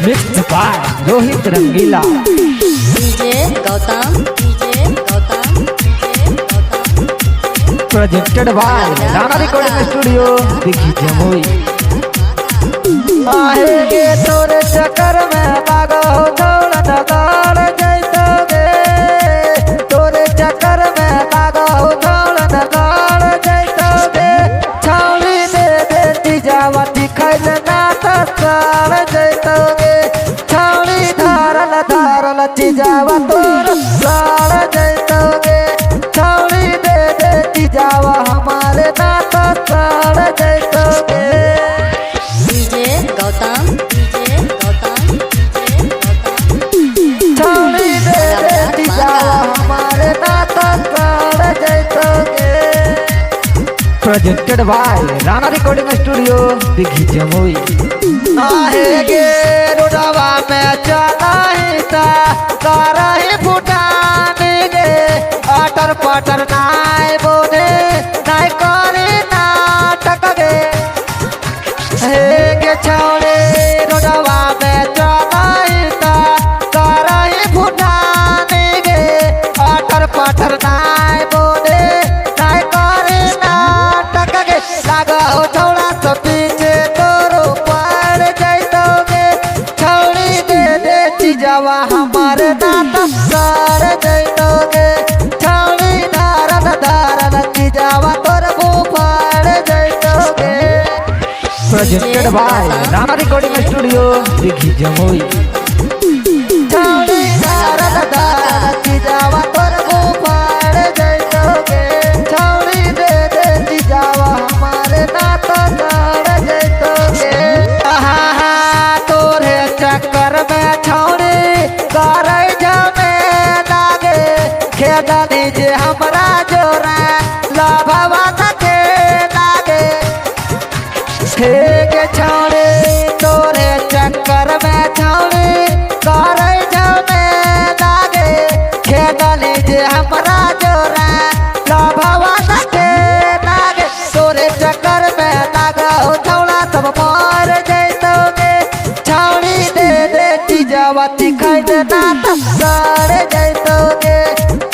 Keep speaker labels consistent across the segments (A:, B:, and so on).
A: Mix by Rohit Rangeela.
B: DJ Gautam
A: projected by Rana recording studio दिखी जमुई।
C: आएगे तोरे चक्कर में पागल हो थोड़ा नगाड़ जैतोगे, तोरे चक्कर में पागल हो थोड़ा नगाड़ जैतोगे। छावनी दे देती जावती खैल ना तस्कार जैतोगे, छावनी धारल धारल चिजावा तोर साड़ जैतोगे। छावनी दे देती जावा हमारे ना तस्कार जैतोगे।
B: डीजे गौतम
C: छावनी दे देती जावा हमारे ना तस्कार जैतोगे।
A: Projected by Rana recording studio दिखी जमुई।
C: आएगे रोडवा में चला ही था तारा ही फुटाने गे, आटर पाटर नाय बोने नाय करे नाटक गे। हे छावने रोडवा में चला ही था तारा ही फुटाने गे, आटर पाटर नाय बोने नाय करे नाटक गे। लागा हो थोड़ा सा पीछे तोरो पड़ जैतोगे, छावनी दे देती जावा हमारे नाता सार जैतोगे। छावनी धारन धारन की जावा तोर बुफाड़ जैतोगे।
A: Projected by Rana recording studio दिखी जमुई।
C: छावनी धारन धारन की जावा तोर बुफाड़ जैतोगे। छावनी दे देती जावा हमारे नाता सार जैतोगे। आहा तोरे चक्कर में छावनी करे जमे लागे, खेदनी जे हमरा जोरा लाभवा के लागे। हे छावनी तोरे चक्कर में छावनी करे जमे लागे, खेदनी जे हमरा जोरा लाभवा के लागे। तोरे चक्कर में लागा हो छौड़ा सब मार जैतोगे, छावनी दे देती जावती खैद नाता साड़ जैतोगे।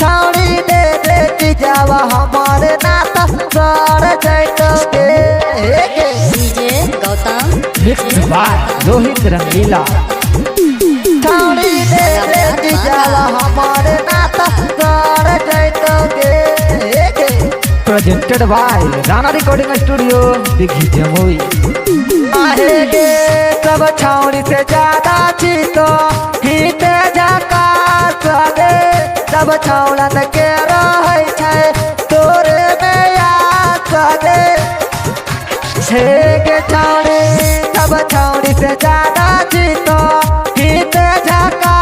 C: छावनी दे देती जावा हमारे नाता साड़ जैतोगे।
B: DJ Gautam
A: mix by Rohit Rangila.
C: छावनी दे देती जावा हमारे नाता साड़ जैतोगे।
A: Projected by Rana recording studio दिखी जमुई।
C: आएगे सब छावनी से ज्यादा चीतो ही तेजा का सगे, सब छावलन के रहे छै तोरे में या सगे। हे छावनी सब छावनी से ज्यादा चीतो ही तेजा का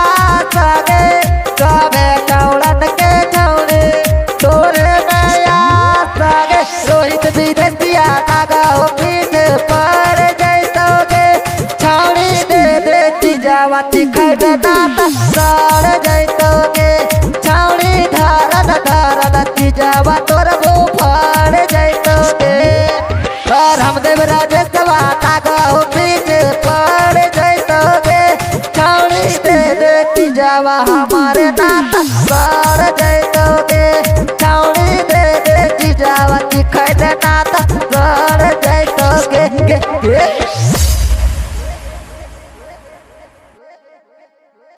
C: सगे, सबे छावलन के छावनी तोरे में या सगे। रोहित विदेशिया नागा हो पीछे पर जैतोगे, छावनी दे देती जावती खैद नाता साड़ जैतोगे। छावनी धारन धारन की जावा तोर बुफाड़ जैतोगे। और हम देवराज सवा नागा हो पीछे पर जैतोगे, छावनी दे देती जावा हमारे नाता साड़ जैतोगे। छावनी दे देती जावती खैद नाता साड़ जैतोगे।